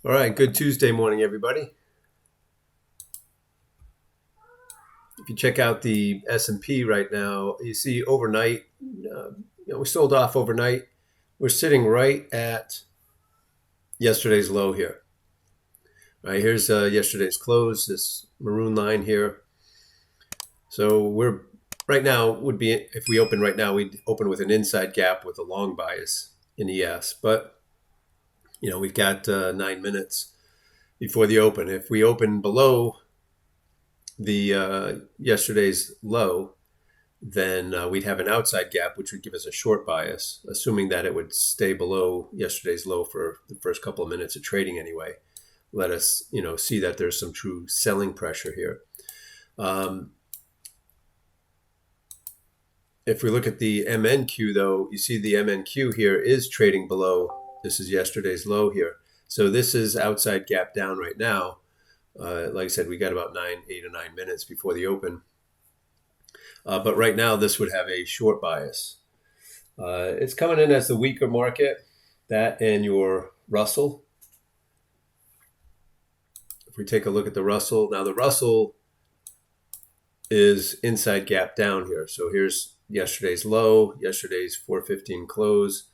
All right, good Tuesday morning, everybody. If you check out the S&P right now, you see overnight, we sold off overnight. We're sitting right at yesterday's low here. All right, here's yesterday's close, this maroon line here. So we're right now would be, if we open right now, we'd open with an inside gap with a long bias in ES. But, we've got 9 minutes before the open. If we open below the yesterday's low, then we'd have an outside gap, which would give us a short bias, assuming that it would stay below yesterday's low for the first couple of minutes of trading anyway. Let us, see that there's some true selling pressure here. If we look at the MNQ, though, you see the MNQ here is trading below. This is yesterday's low here. So this is outside gap down right now. Like I said, we got about 8 or 9 minutes before the open. But right now, this would have a short bias. It's coming in as the weaker market, that and your Russell. If we take a look at the Russell, now the Russell is inside gap down here. So here's yesterday's low, yesterday's 415 close.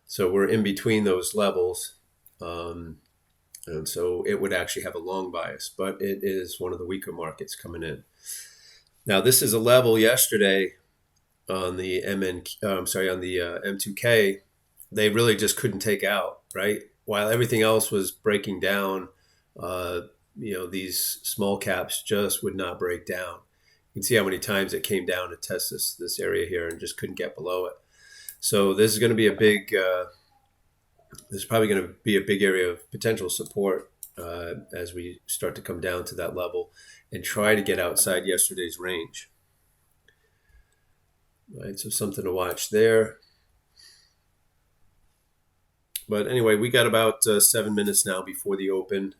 So we're in between those levels. And so it would actually have a long bias, but it is one of the weaker markets coming in. Now this is a level yesterday on the M2K. They really just couldn't take out, right? While everything else was breaking down, these small caps just would not break down. You can see how many times it came down to test this area here and just couldn't get below it. So this is going to be a big, this is probably going to be a big area of potential support as we start to come down to that level and try to get outside yesterday's range. All right, so something to watch there. But anyway, we got about 7 minutes now before the open.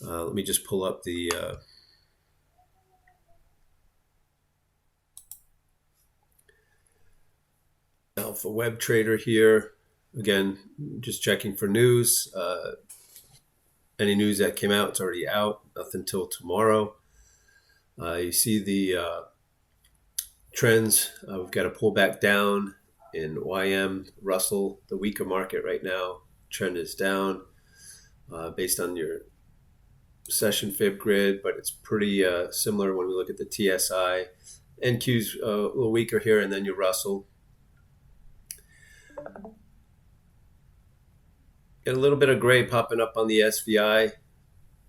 Let me just pull up the alphawebtrader here. Again, just checking for news. Any news that came out, it's already out. Nothing till tomorrow. You see the trends. We've got a pullback down in YM, Russell, the weaker market right now. Trend is down based on your Session VWAP, but it's pretty similar when we look at the TSI. NQ's a little weaker here, and then your Russell. Get a little bit of gray popping up on the SVI.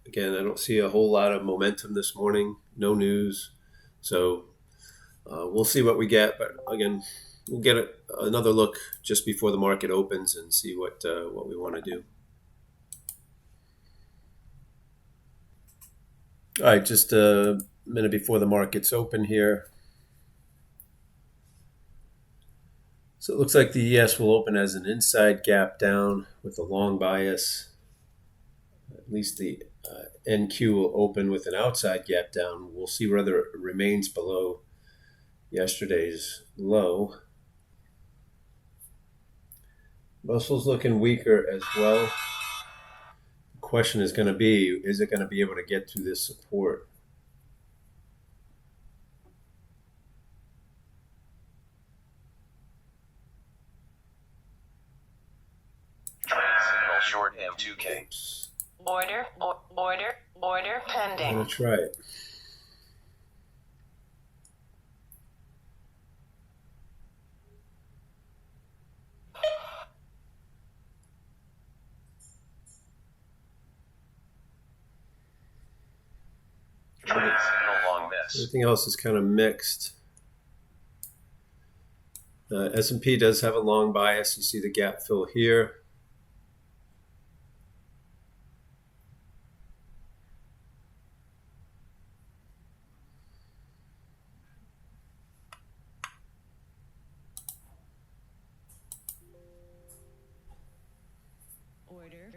Again, I don't see a whole lot of momentum this morning. No news. So we'll see what we get. But again, we'll get another look just before the market opens and see what we want to do. All right, just a minute before the market's open here. So it looks like the ES will open as an inside gap down with a long bias. At least the NQ will open with an outside gap down. We'll see whether it remains below yesterday's low. Russell's looking weaker as well. The question is going to be, is it going to be able to get through this support? Short M2K. Order pending. I'm going to try it. Everything else is kind of mixed. S&P does have a long bias. You see the gap fill here. Order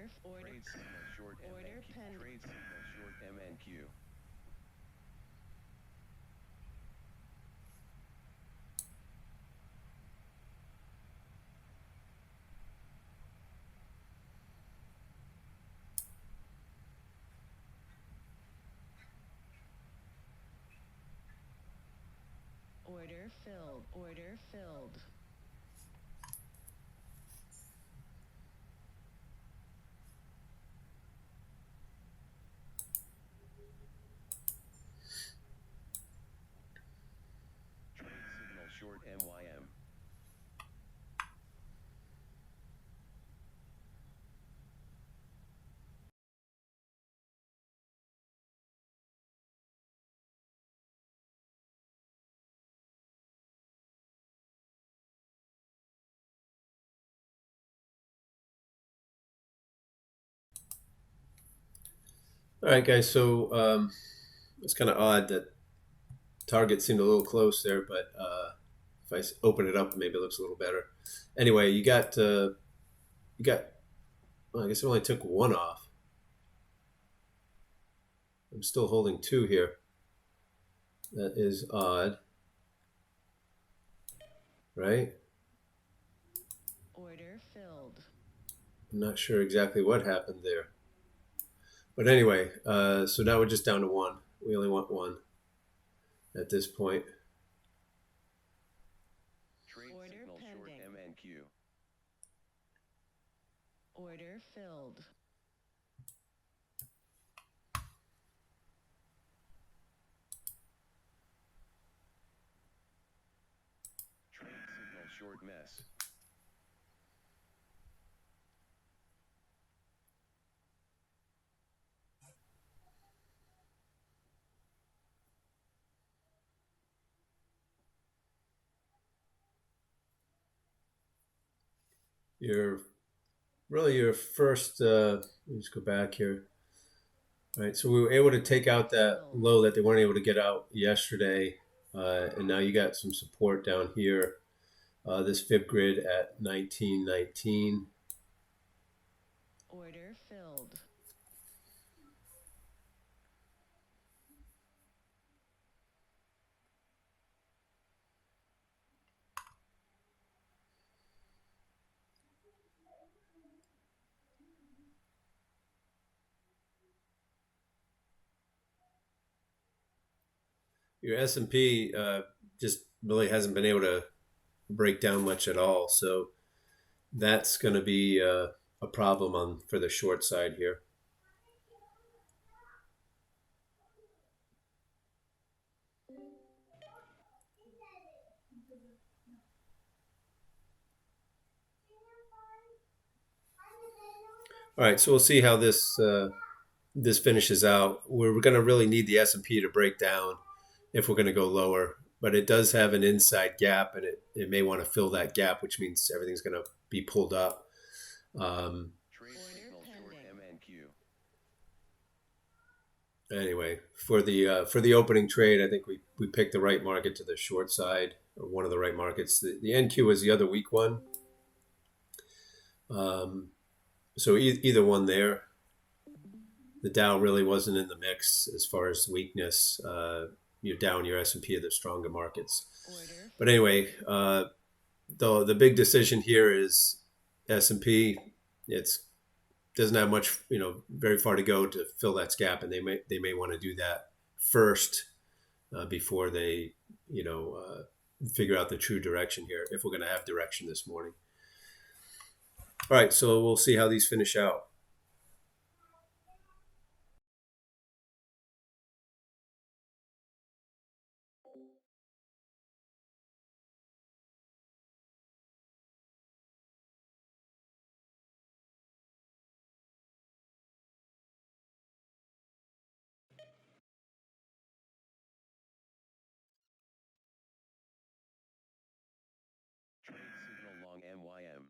pending. Trade signal short MNQ. Order filled. Order filled. Trade signal short MYM. All right, guys. So it's kind of odd that target seemed a little close there, but if I open it up, maybe it looks a little better. Anyway, you got. Well, I guess it only took one off. I'm still holding two here. That is odd, right? Order filled. I'm not sure exactly what happened there. But anyway, so now we're just down to one. We only want one at this point. Trade signal short MNQ. Order filled. Trade signal short mess. Your first. Let me just go back here. All right, so we were able to take out that low that they weren't able to get out yesterday, and now you got some support down here. This fib grid at 1919. Order filled. Your S&P just really hasn't been able to break down much at all, so that's going to be a problem on for the short side here. All right, so we'll see how this finishes out. We're going to really need the S&P to break down if we're going to go lower, but it does have an inside gap, and it may want to fill that gap, which means everything's going to be pulled up. Trade signal short MNQ. Anyway, for the opening trade, I think we picked the right market to the short side, or one of the right markets. The NQ was the other weak one. So either one there. The Dow really wasn't in the mix as far as weakness. Your Dow and your S&P are the stronger markets. But anyway, the big decision here is S&P. It's doesn't have much, very far to go to fill that gap, and they may want to do that first before they, figure out the true direction here. If we're going to have direction this morning. All right, so we'll see how these finish out. Trade signal long MYM.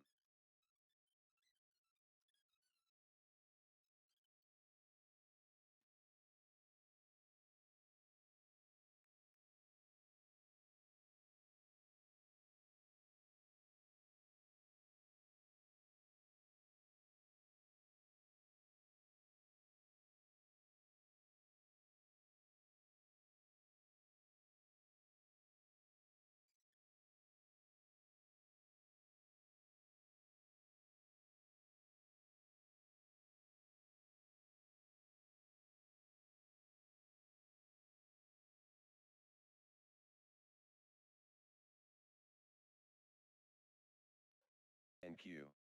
MNQ.